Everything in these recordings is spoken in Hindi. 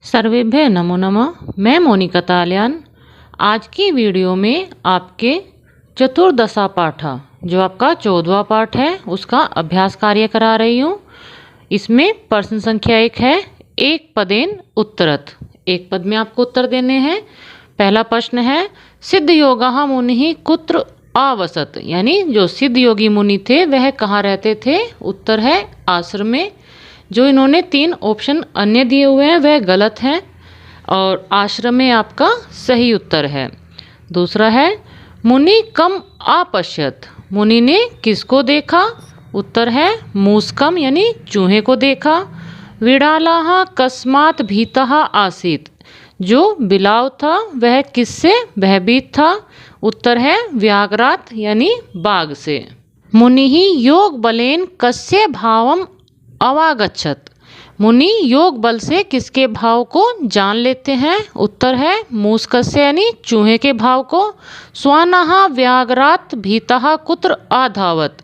सर्वेभ्य नमो नमः। मैं मोनिका तालियान आज की वीडियो में आपके चतुर्दशा पाठ जो आपका 14वां पाठ है उसका अभ्यास कार्य करा रही हूँ। इसमें प्रश्न संख्या 1 है, एक पदेन उत्तरत। एक पद में आपको उत्तर देने हैं। पहला प्रश्न है, सिद्ध योगा मुनि कुत्र आवसत, यानी जो सिद्ध योगी मुनि थे वह कहाँ रहते थे। उत्तर है आश्रम में। जो इन्होंने 3 ऑप्शन अन्य दिए हुए हैं वह गलत हैं और आश्रम में आपका सही उत्तर है। दूसरा है, मुनि कम आपश्यत, मुनि ने किसको देखा। उत्तर है मूषकम यानी चूहे को देखा। विड़ालाहा कस्मात भीतः आसीत, जो बिलाव था वह किससे भयभीत था। उत्तर है व्याघ्रात यानी बाघ से। मुनि ही योग बलेन कस्य भावम अवागच्छत, मुनि योग बल से किसके भाव को जान लेते हैं। उत्तर है मूषकस्य यानी चूहे के भाव को। स्वानः व्याघ्रात भीतः कुत्र आधावत,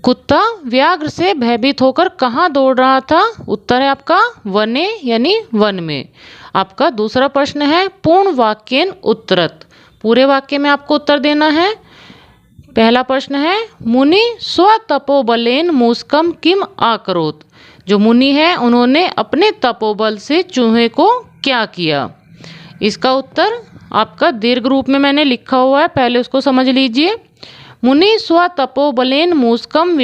कुत्ता व्याघ्र से भयभीत होकर कहाँ दौड़ रहा था। उत्तर है आपका वने यानी वन में। आपका दूसरा प्रश्न है, पूर्ण वाक्येन उत्तरत, पूरे वाक्य में आपको उत्तर देना है। पहला प्रश्न है, मुनि स्वतपोबलेन मूषकम किम आकरोत, जो मुनि है उन्होंने अपने तपोबल से चूहे को क्या किया। इसका उत्तर आपका दीर्घ रूप में मैंने लिखा हुआ है, पहले उसको समझ लीजिए। मुनि स्वतपोबलेन मूषकम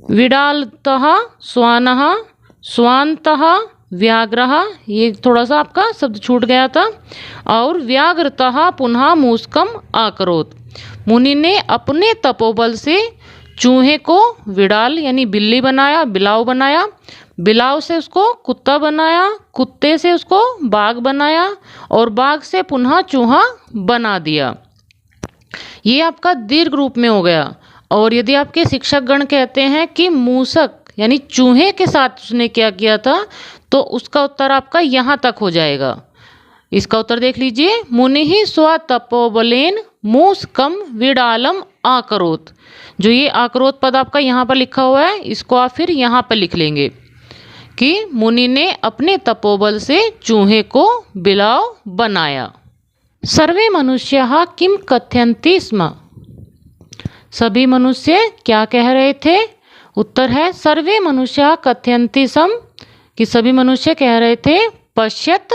विडालतः स्वानः स्वान्तः व्याघ्रः, ये थोड़ा सा आपका शब्द छूट गया था। और व्याघ्रतः पुनः मूषकम आकरोत, मुनि ने अपने तपोबल से चूहे को विडाल यानी बिल्ली बनाया, बिलाव बनाया, बिलाव से उसको कुत्ता बनाया, कुत्ते से उसको बाघ बनाया और बाघ से पुनः चूहा बना दिया। ये आपका दीर्घ रूप में हो गया। और यदि आपके शिक्षक गण कहते हैं कि मूषक यानी चूहे के साथ उसने क्या किया था, तो उसका उत्तर आपका यहाँ तक हो जाएगा। इसका उत्तर देख लीजिए, मुनि ही स्वतपोबलेन मूषकम विडालम आकरोत, जो ये आकरोत पद आपका यहाँ पर लिखा हुआ है इसको आप फिर यहाँ पर लिख लेंगे कि मुनि ने अपने तपोबल से चूहे को बिलाव बनाया। सर्वे मनुष्याः किम कथयन्ति स्म, सभी मनुष्य क्या कह रहे थे। उत्तर है सर्वे मनुष्याः कथयन्ति स्म, कि सभी मनुष्य कह रहे थे, पश्यत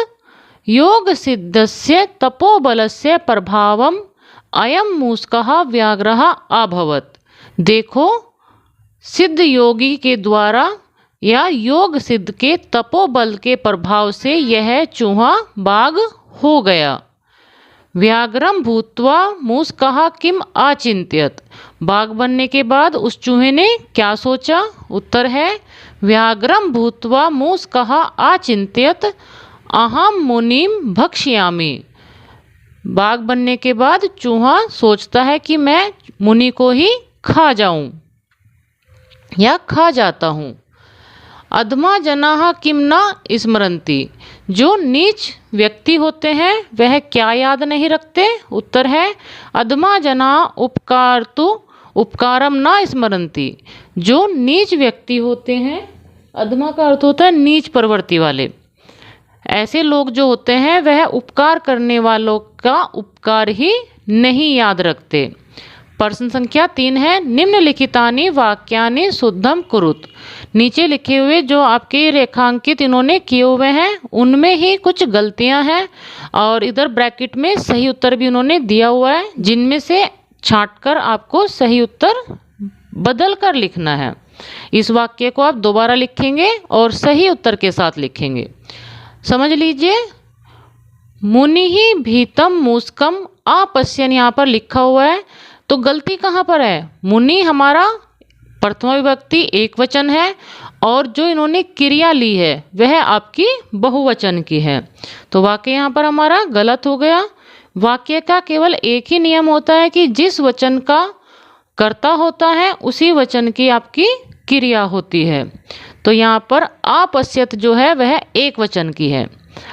योग सिद्धस्य तपोबलस्य प्रभावम अयम मूषकः व्याघ्रः अभवत, देखो सिद्ध योगी के द्वारा या योग सिद्ध के तपोबल के प्रभाव से यह चूहा बाघ हो गया। व्याघ्रम भूत्वा मूषकः किम आचिंत्यत, बाघ बनने के बाद उस चूहे ने क्या सोचा। उत्तर है व्याघ्रम भूत्वा मूषकः आचिंत्यत अहम मुनिम भक्ष्यामि, बाघ बनने के बाद चूहा सोचता है कि मैं मुनि को ही खा जाऊं या खा जाता हूं। अधमा जनाः किम न स्मरन्ति, जो नीच व्यक्ति होते हैं वह क्या याद नहीं रखते। उत्तर है अधमा जनाः उपकारम न स्मरन्ति, जो नीच व्यक्ति होते हैं, अधमा का अर्थ होता है नीच प्रवृत्ति वाले, ऐसे लोग जो होते हैं वह उपकार करने वालों का उपकार ही नहीं याद रखते। प्रश्न संख्या 3 है, निम्नलिखितानि वाक्यानि शुद्धम कुरुत, नीचे लिखे हुए जो आपके रेखांकित इन्होंने किए हुए हैं उनमें ही कुछ गलतियां हैं और इधर ब्रैकेट में सही उत्तर भी उन्होंने दिया हुआ है, जिनमें से छांटकर आपको सही उत्तर बदल कर लिखना है। इस वाक्य को आप दोबारा लिखेंगे और सही उत्तर के साथ लिखेंगे। समझ लीजिए, मुनि ही भीतम मूषकम आपश्यन यहाँ पर लिखा हुआ है, तो गलती कहाँ पर है। मुनि हमारा प्रथमा विभक्ति एक वचन है और जो इन्होंने क्रिया ली है वह आपकी बहुवचन की है, तो वाक्य यहाँ पर हमारा गलत हो गया। वाक्य का केवल एक ही नियम होता है कि जिस वचन का कर्ता होता है उसी वचन की आपकी क्रिया होती है। तो यहाँ पर आपश्यत जो है वह एक वचन की है।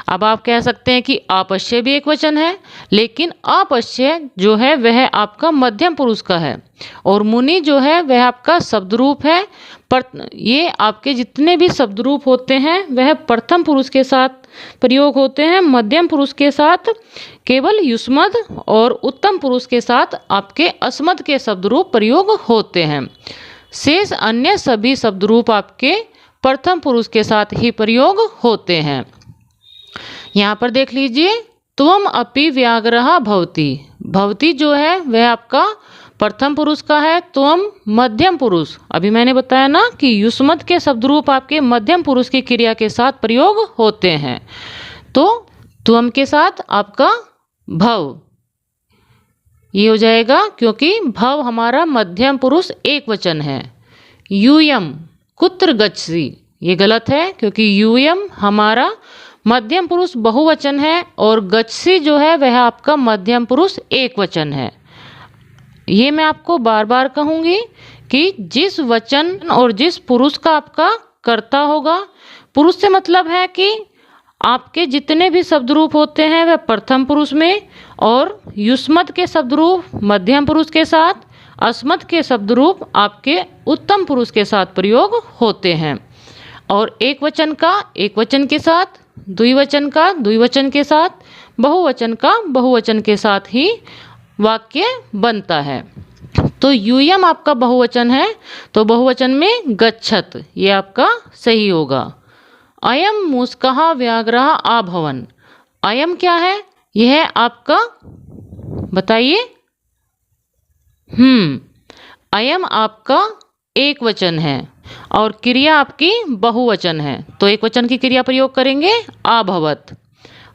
अब आप कह सकते हैं कि अपश्य भी एक वचन है, लेकिन अपश्य जो है वह आपका मध्यम पुरुष का है और मुनि जो है वह आपका शब्द रूप है। पर ये आपके जितने भी शब्द रूप होते हैं वह प्रथम पुरुष के साथ प्रयोग होते हैं, मध्यम पुरुष के साथ केवल युष्मद और उत्तम पुरुष के साथ आपके अस्मद के शब्द रूप प्रयोग होते हैं। शेष अन्य सभी शब्द रूप आपके प्रथम पुरुष के साथ ही प्रयोग होते हैं। यहाँ पर देख लीजिए, त्वम अपि व्याघ्रः भवति। भवति जो है वह आपका प्रथम पुरुष का है, त्वम मध्यम पुरुष। अभी मैंने बताया ना कि युष्मद के शब्द रूप आपके मध्यम पुरुष की क्रिया के साथ प्रयोग होते हैं। तो त्वम के साथ आपका भव ये हो जाएगा, क्योंकि भव हमारा मध्यम पुरुष एक वचन है। यूयम कुत्र गच्छसि, ये गलत है क्योंकि यूयम हमारा मध्यम पुरुष बहुवचन है और गच्छसि जो है वह आपका मध्यम पुरुष एक वचन है। ये मैं आपको बार बार कहूँगी कि जिस वचन और जिस पुरुष का आपका कर्ता होगा, पुरुष से मतलब है कि आपके जितने भी शब्द रूप होते हैं वह प्रथम पुरुष में, और युष्मद के शब्द रूप मध्यम पुरुष के साथ, अस्मद के शब्द रूप आपके उत्तम पुरुष के साथ प्रयोग होते हैं। और एक वचन का एक वचन के साथ, द्विवचन का द्विवचन के साथ, बहुवचन का बहुवचन के साथ ही वाक्य बनता है। तो यूयम आपका बहुवचन है, तो बहुवचन में गच्छत ये आपका सही होगा। अयम मूषकः व्याघ्रः अभवन्। अयम क्या है? यह आपका बताइए। अयम आपका एक वचन है और क्रिया आपकी बहुवचन है, तो एक वचन की क्रिया प्रयोग करेंगे अभवत्।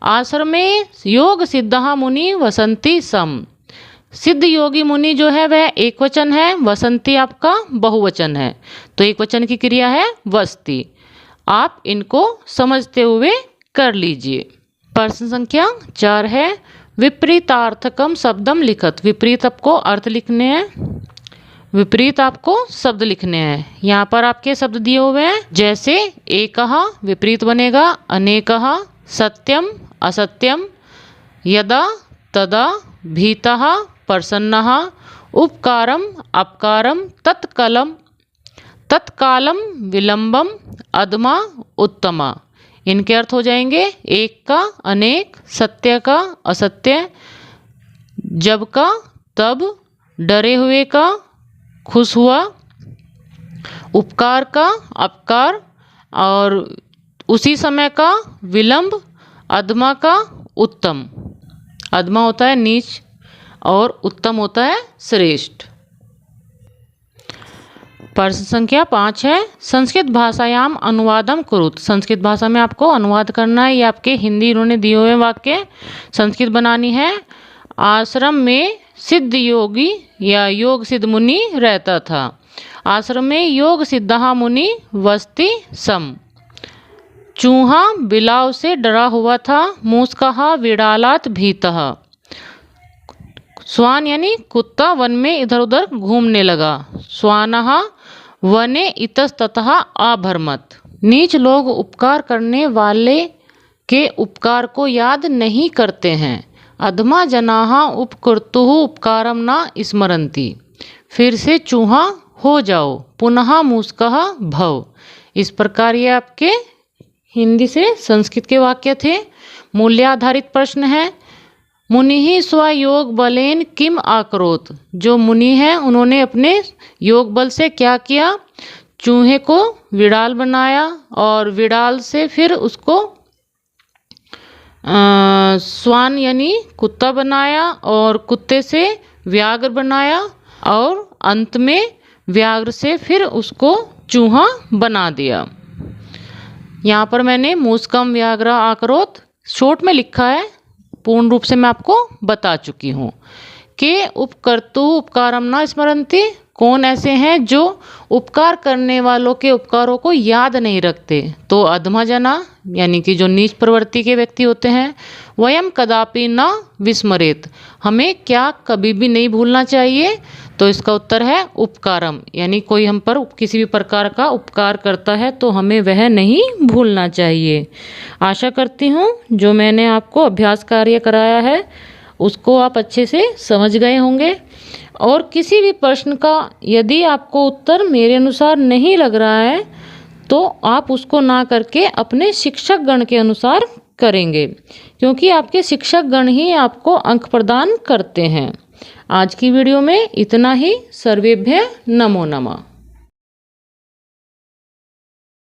आश्रमे योग सिद्धः मुनि वसंती सम। सिद्ध योगी मुनि जो है वह एक वचन है, वसंती आपका बहुवचन है, तो एक वचन की क्रिया है वसती। आप इनको समझते हुए कर लीजिए। प्रश्न संख्या 4 है, विपरीतार्थकम शब्दम लिखत। विपरीत आपको अर्थ लिखने हैं, विपरीत आपको शब्द लिखने हैं। यहाँ पर आपके शब्द दिए हुए हैं, जैसे एकः विपरीत बनेगा अनेकः, सत्यम असत्यम, यदा तदा, भीतः प्रसन्नः, उपकारम अपकारम, तत्कालम तत्कालम विलंबम, अधमा उत्तमा। इनके अर्थ हो जाएंगे एक का अनेक, सत्य का असत्य, जब का तब, डरे हुए का खुश हुआ, उपकार का अपकार और उसी समय का विलंब, अधमा का उत्तम। अधमा होता है नीच और उत्तम होता है श्रेष्ठ। प्रश्न संख्या 5 है, संस्कृत भाषायाम अनुवादम कुरुत। संस्कृत भाषा में आपको अनुवाद करना है। ये आपके हिंदी इन्होंने दिए हुए वाक्य संस्कृत बनानी है। आश्रम में सिद्ध योगी या योग सिद्ध मुनि रहता था। आश्रम में योग सिद्धः मुनि वसति सम। चूहा बिलाव से डरा हुआ था। मूषकः विडालात् भीतः। श्वान यानी कुत्ता वन में इधर उधर घूमने लगा। श्वानः वने इतस्ततः अभरमत्। नीच लोग उपकार करने वाले के उपकार को याद नहीं करते हैं। अधमा जनाः उपकृतुः उपकारम न स्मरन्ति। फिर से चूहा हो जाओ, पुनः मूषकः भव। इस प्रकार ये आपके हिंदी से संस्कृत के वाक्य थे। मूल्य आधारित प्रश्न है। मुनि स्वयोग बलेन किम आकरोत। जो मुनि हैं उन्होंने अपने योग बल से क्या किया? चूहे को विडाल बनाया और विडाल से फिर उसको श्वान यानी कुत्ता बनाया और कुत्ते से व्याघ्र बनाया और अंत में व्याघ्र से फिर उसको चूहा बना दिया। यहाँ पर मैंने मूषकम व्याघ्र आकरोत शॉर्ट में लिखा है, पूर्ण रूप से मैं आपको बता चुकी हूँ। के उपकर्तु उपकारम न स्मरन्ति। कौन ऐसे हैं जो उपकार करने वालों के उपकारों को याद नहीं रखते? तो अधमा जना यानी कि जो नीच प्रवृत्ति के व्यक्ति होते हैं। वयम कदापि न विस्मरेत। हमें क्या कभी भी नहीं भूलना चाहिए? तो इसका उत्तर है उपकारम, यानी कोई हम पर किसी भी प्रकार का उपकार करता है तो हमें वह नहीं भूलना चाहिए। आशा करती हूँ जो मैंने आपको अभ्यास कार्य कराया है उसको आप अच्छे से समझ गए होंगे। और किसी भी प्रश्न का यदि आपको उत्तर मेरे अनुसार नहीं लग रहा है तो आप उसको ना करके अपने शिक्षक गण के अनुसार करेंगे, क्योंकि आपके शिक्षक गण ही आपको अंक प्रदान करते हैं। आज की वीडियो में इतना ही। सर्वेभ्य नमो नमः।